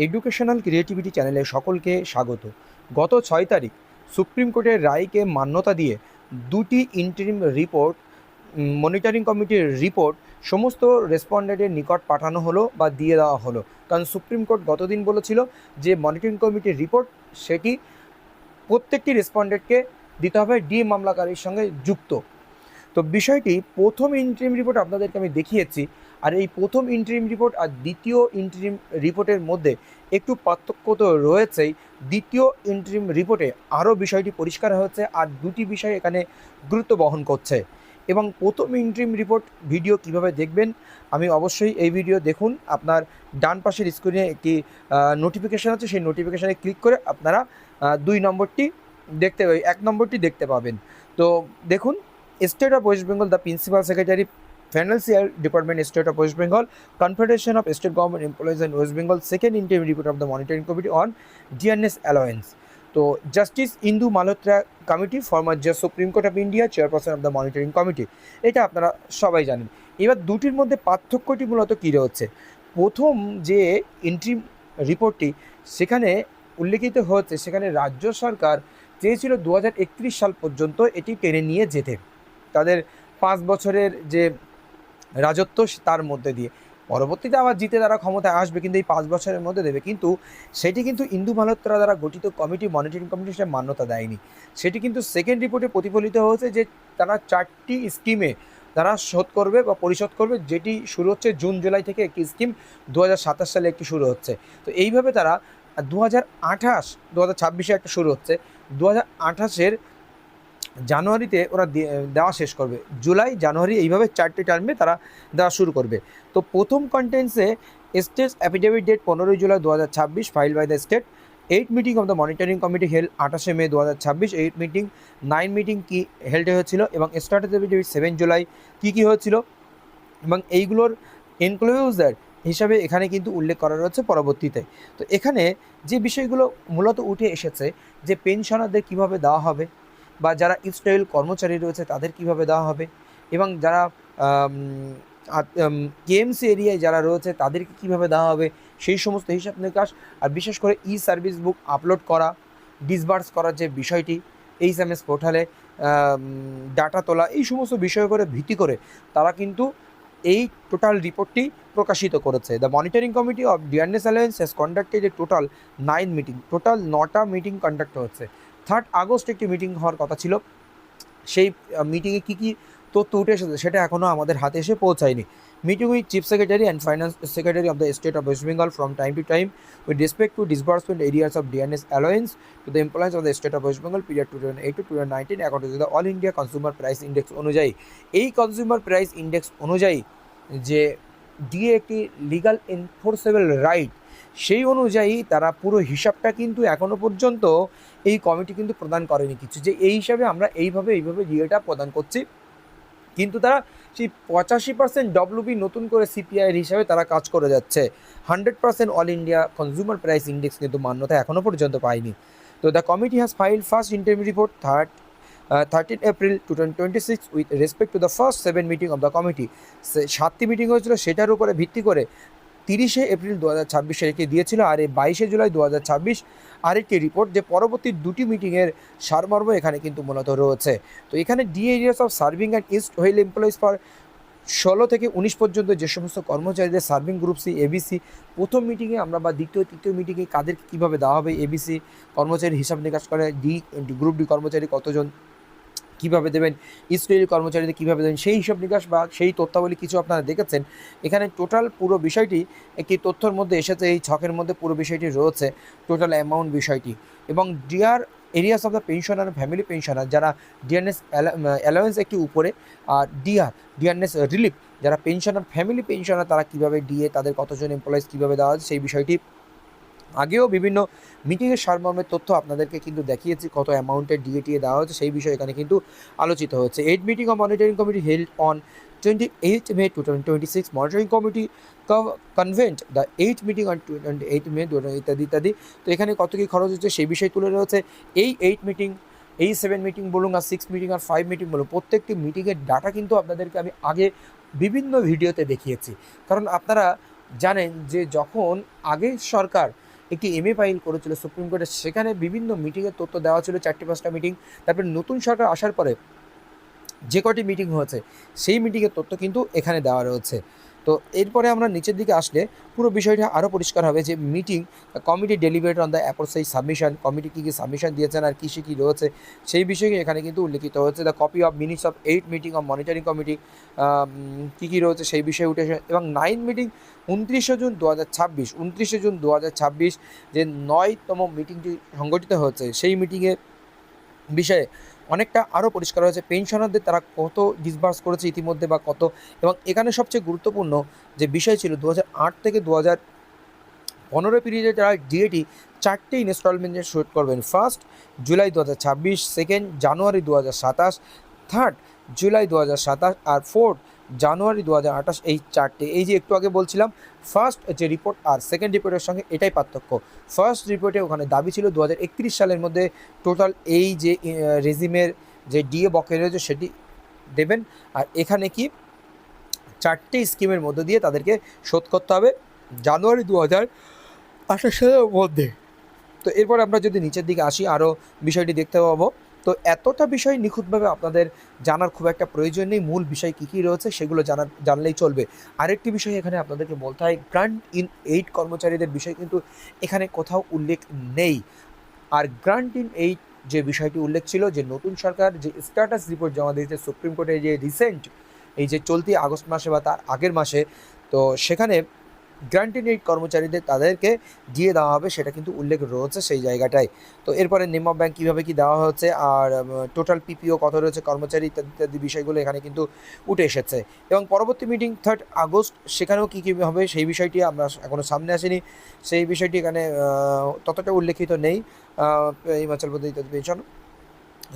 Educational creativity চ্যানেলে সকলকে স্বাগত। গত 6 তারিখ সুপ্রিম কোর্টের রায়কে মান্যতা দিয়ে দুটি ইন্টারিম রিপোর্ট, মনিটরিং কমিটির রিপোর্ট সমস্ত রেসপন্ডেন্টের নিকট পাঠানো হলো বা দিয়ে দেওয়া হলো। কারণ সুপ্রিম কোর্ট গতদিন বলেছিল যে মনিটরিং কমিটির রিপোর্ট সেটি প্রত্যেকটি রেসপন্ডেন্টকে দিতে হবে ডি মামলাকারীর সঙ্গে যুক্ত। তো বিষয়টি প্রথম ইন্টারিম রিপোর্ট আপনাদেরকে আমি দেখিয়েছি, আর এই প্রথম ইন্টারিম রিপোর্ট আর দ্বিতীয় ইন্টারিম রিপোর্টের মধ্যে একটু পার্থক্য তো রয়েছেই। দ্বিতীয় ইন্টারিম রিপোর্টে আরও বিষয়টি পরিষ্কার হয়েছে, আর দুটি বিষয় এখানে গুরুত্ব বহন করছে। এবং প্রথম ইন্টারিম রিপোর্ট ভিডিও কিভাবে দেখবেন, আমি অবশ্যই এই ভিডিও দেখুন। আপনার ডান পাশের স্ক্রিনে একটি নোটিফিকেশান আছে, সেই নোটিফিকেশানে ক্লিক করে আপনারা 1 নম্বরটি দেখতে পাবেন। তো দেখুন, state of West Bengal, the principal secretary financial department, state of West Bengal, confederation of state government employees in West Bengal, second interim report of the monitoring committee on DNS allowance. তো জাস্টিস ইন্দু মালহোত্রা কমিটি, ফর্মার জাজ supreme court of India, chairperson of the monitoring committee, এটা আপনারা সবাই জানেন। এবার দুটির মধ্যে পার্থক্যটি মূলত কী রয়েছে। প্রথম যে ইন্টারিম রিপোর্টটি সেখানে উল্লেখিত হয়েছে, সেখানে রাজ্য সরকার চেয়েছিল 2031 সাল পর্যন্ত এটি টেনে নিয়ে যেতে, তাদের 5 বছরের যে রাজত্ব তার মধ্যে দিয়ে। পরবর্তীতে আবার জিতে তারা ক্ষমতায় আসবে, কিন্তু এই 5 বছরের মধ্যে দেবে। কিন্তু সেটি কিন্তু ইন্দু মালহোত্রা দ্বারা গঠিত কমিটি, মনিটরিং কমিটি, সেটা মান্যতা দেয়নি। সেটি কিন্তু সেকেন্ড রিপোর্টে প্রতিফলিত হয়েছে যে তারা 4টি স্কিমে তারা শোধ করবে বা পরিশোধ করবে, যেটি শুরু হচ্ছে জুন জুলাই থেকে। একটি স্কিম 2027 সালে একটি শুরু হচ্ছে। তো এইভাবে তারা 2026-এ একটা শুরু হচ্ছে, 2028-এর জানুয়ারিতে ওরা দেওয়া শেষ করবে। জুলাই জানুয়ারি এইভাবে 4টে টার্মে তারা দেওয়া শুরু করবে। তো প্রথম কন্টেন্টসে state affidavit date 15 July 2026, file by the state. 8 meeting of the monitoring committee held 28 May 2026। 8 meeting, 9 meeting কি হেল্ড হয়েছিল, এবং স্টার্ট অ্যাফিডেভিট 7 জুলাই কী হয়েছিল, এবং এইগুলোর এনক্লোজার হিসাবে এখানে কিন্তু উল্লেখ করা রয়েছে পরবর্তীতে। তো এখানে যে বিষয়গুলো মূলত উঠে এসেছে, যে পেনশনারদের কীভাবে দেওয়া হবে, বা যারা ইসরায়েল কর্মচারী রয়েছে তাদের কিভাবে দেওয়া হবে, এবং যারা কেএমসি এরিয়ায় যারা রয়েছে তাদেরকে কীভাবে দেওয়া হবে, সেই সমস্ত হিসাব নিকাশ। আর বিশেষ করে ই সার্ভিস বুক আপলোড করা, ডিসবার্স করার যে বিষয়টি, এইচএমএস পোর্টালে ডাটা তোলা, এই সমস্ত বিষয় করে ভিত্তি করে তারা কিন্তু এই টোটাল রিপোর্টটি প্রকাশিত করেছে। The monitoring committee of DNS alliance has conducted a total 9 meeting, total 9টা মিটিং কন্ডাক্ট হচ্ছে। 3 আগস্ট একটি মিটিং হওয়ার কথা ছিল। সেই মিটিংয়ে কী কী তথ্য উঠে এসেছে সেটা এখনও আমাদের হাতে এসে পৌঁছায়নি। Meeting with chief secretary and finance secretary of the state of West Bengal from time to time with respect two disbursement areas of DNS alliance to the employees of the state of West Bengal period 2008 to 2019 according to the all India consumer price index অনুযায়ী। এই consumer price index অনুযায়ী যে DA একটি legal enforceable right, সেই অনুযায়ী তারা পুরো হিসাবটা কিন্তু এখনও পর্যন্ত এই কমিটি কিন্তু প্রদান করেনি কিছু, যে এই হিসাবে আমরা এইভাবে ডিএটা প্রদান করছি। কিন্তু তারা সেই 85% ডব্লিউবি নতুন করে সিপিআইয়ের হিসাবে তারা কাজ করে যাচ্ছে। 100% all India consumer price index কিন্তু মান্যতা এখনও পর্যন্ত পায়নি। তো the committee has filed first interim report 13 April 2026 with respect to the first 7 meeting of the committee. 7টি মিটিং হয়েছিল, সেটার উপরে ভিত্তি করে 30 এপ্রিল 2026 একটি দিয়েছিল, আর এই 22 জুলাই 2026 আরেকটি রিপোর্ট, যে পরবর্তী দুটি মিটিংয়ের সারমর্ম এখানে কিন্তু মূলত রয়েছে। তো এখানে D areas of serving and east well employees for 16 থেকে 19 পর্যন্ত যে সমস্ত কর্মচারীদের সার্ভিং গ্রুপ সি এবিসি, প্রথম মিটিংয়ে আমরা বা দ্বিতীয় তৃতীয় মিটিংয়ে কাদেরকে কীভাবে দেওয়া হবে, এবিসি কর্মচারী হিসাব নিকাশ করে, গ্রুপ ডি কর্মচারী কতজন কীভাবে দেবেন, ইসরায়েলি কর্মচারীদের কীভাবে দেবেন, সেই হিসাব নিকাশ বা সেই তথ্যাবলী কিছু আপনারা দেখেছেন। এখানে টোটাল পুরো বিষয়টি একটি তথ্যের মধ্যে এসেছে, এই ছকের মধ্যে পুরো বিষয়টি রয়েছে, টোটাল অ্যামাউন্ট বিষয়টি। এবং DR arrears of the pensioner, family pensioner, যারা ডিএনএস অ্যালাওয়েন্স একটি উপরে, আর ডিএনএস রিলিফ, যারা পেনশনার ফ্যামিলি পেনশনার, তারা কীভাবে ডিএ, তাদের কতজন এমপ্লয়িজ কীভাবে দেওয়া হয়, সেই বিষয়টি আগেও বিভিন্ন মিটিংয়ের সারমর্মের তথ্য আপনাদেরকে কিন্তু দেখিয়েছি, কত অ্যামাউন্টের ডিএটিএ দেওয়া হচ্ছে, সেই বিষয়ে এখানে কিন্তু আলোচিত হচ্ছে। 8 meeting of monitoring committee held on 28 May 2026, monitoring committee convent the 8 meeting on 28 May ইত্যাদি ইত্যাদি। তো এখানে কত কী খরচ হচ্ছে সেই বিষয় তুলে রয়েছে। এই 8 মিটিং, এই 7 মিটিং বলুন, আর 6 মিটিং আর 5 মিটিং বলুন, প্রত্যেকটি মিটিংয়ের ডাটা কিন্তু আপনাদেরকে আমি আগে বিভিন্ন ভিডিওতে দেখিয়েছি। কারণ আপনারা জানেন যে যখন আগের সরকার একটি MA ফাইল করেছিল সুপ্রিম কোর্টে, সেখানে বিভিন্ন মিটিংয়ের তথ্য দেওয়া ছিল, 4-5টা মিটিং। তারপরে নতুন সরকার আসার পরে যে কটি মিটিং হয়েছে সেই মিটিংয়ের তথ্য কিন্তু এখানে দেওয়া রয়েছে। তো এরপরে আমরা নিচের দিকে আসলে পুরো বিষয়টা আরও পরিষ্কার হবে যে meeting committee deliberate on the aforesaid submission, committee কী কী সাবমিশন দিয়েছেন আর কী কী রয়েছে সেই বিষয়ে এখানে কিন্তু উল্লেখিত হয়েছে। The copy of minutes of 8 meeting of monitoring committee কী কী রয়েছে সেই বিষয়ে উঠে এসে, এবং 9 মিটিং 29শে জুন 2026 যে 9তম মিটিংটি সংগঠিত হয়েছে সেই মিটিংয়ের বিষয়ে অনেকটা আরও পরিষ্কার হয়েছে পেনশনারদের তারা কত ডিসবার্স করেছে ইতিমধ্যে বা কত। এবং এখানে সবচেয়ে গুরুত্বপূর্ণ যে বিষয় ছিল 2008 থেকে 2015 পিরিয়ডে যারা ডিএটি 4টে ইনস্টলমেন্টে শোধ করবেন। 1 জুলাই 2026, 2 জানুয়ারি 2027, 3 জুলাই 2027 আর 4 জানুয়ারি 2028, এই 4টে। এই যে একটু আগে বলছিলাম ফার্স্ট যে রিপোর্ট আর সেকেন্ড রিপোর্টের সঙ্গে এটাই পার্থক্য। ফার্স্ট রিপোর্টে ওখানে দাবি ছিল 2031 সালের মধ্যে টোটাল এই যে রেজিমের যে ডিএ বকেয়া রয়েছে সেটি দেবেন, আর এখানে কি 4টে স্কিমের মধ্য দিয়ে তাদেরকে শোধ করতে হবে জানুয়ারি 2028 সালের মধ্যে। তো এরপর আমরা যদি নিচের দিকে আসি আরও বিষয়টি দেখতে পাবো। তো এতটা বিষয় নিখুঁতভাবে আপনাদের জানার খুব একটা প্রয়োজন নেই, মূল বিষয় কী কী রয়েছে সেগুলো জানলেই চলবে। আরেকটি বিষয় এখানে আপনাদেরকে বলতে হয়, গ্রান্ট ইন এইড কর্মচারীদের বিষয় কিন্তু এখানে কোথাও উল্লেখ নেই। আর গ্রান্ট ইন এইড যে বিষয়টি উল্লেখ ছিল যে নতুন সরকার যে স্ট্যাটাস রিপোর্ট জমা দিয়েছে সুপ্রিম কোর্টে, যে রিসেন্ট এই যে চলতি আগস্ট মাসে বা তার আগের মাসে, তো সেখানে গ্রান্ট ইন এইড কর্মচারীদের তাদেরকে দিয়ে দেওয়া হবে সেটা কিন্তু উল্লেখ রয়েছে সেই জায়গাটায়। তো এরপরে নেম অফ ব্যাংক কীভাবে কী দেওয়া হচ্ছে আর টোটাল পিপিও কত রয়েছে কর্মচারী ইত্যাদি ইত্যাদি বিষয়গুলো এখানে কিন্তু উঠে এসেছে। এবং পরবর্তী মিটিং 3 আগস্ট সেখানেও কী কী হবে সেই বিষয়টি আমরা এখনও সামনে আসেনি, সেই বিষয়টি এখানে ততটা উল্লেখিত নেই হিমাচল প্রদেশ ইত্যাদি পেনশন।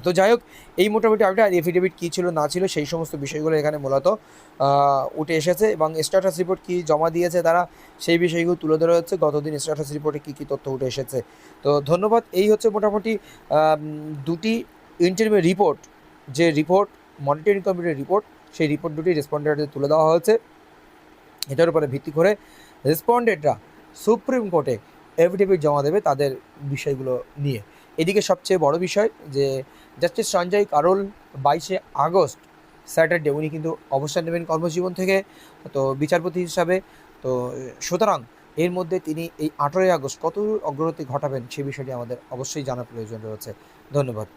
তো যাই হোক, এই মোটামুটি আপডেট। আর এফিডেভিট কী ছিল না ছিল সেই সমস্ত বিষয়গুলো এখানে মূলত উঠে এসেছে, এবং স্ট্যাটাস রিপোর্ট কী জমা দিয়েছে তারা সেই বিষয়গুলো তুলে ধরা হচ্ছে, গতদিন স্ট্যাটাস রিপোর্টে কী কী তথ্য উঠে এসেছে। তো ধন্যবাদ। এই হচ্ছে মোটামুটি দুটি ইন্টারভিউ রিপোর্ট, যে রিপোর্ট মনিটরিং কমিটির রিপোর্ট, সেই রিপোর্ট দুটি রেসপন্ডেন্টদের তুলে দেওয়া হয়েছে। এটার উপরে ভিত্তি করে রেসপন্ডেন্টরা সুপ্রিম কোর্টে এফিডেভিট জমা দেবে তাদের বিষয়গুলো নিয়ে। এদিকে সবচেয়ে বড় বিষয় যে জাস্টিস সঞ্জয় কারোল 22শে আগস্ট স্যাটারডে উনি কিন্তু অবসর নেবেন কর্মজীবন থেকে, তো বিচারপতি হিসাবে। তো সুতরাং এর মধ্যে তিনি এই 18ই আগস্ট কত অগ্রগতি ঘটাবেন সে বিষয়টি আমাদের অবশ্যই জানার প্রয়োজন রয়েছে। ধন্যবাদ।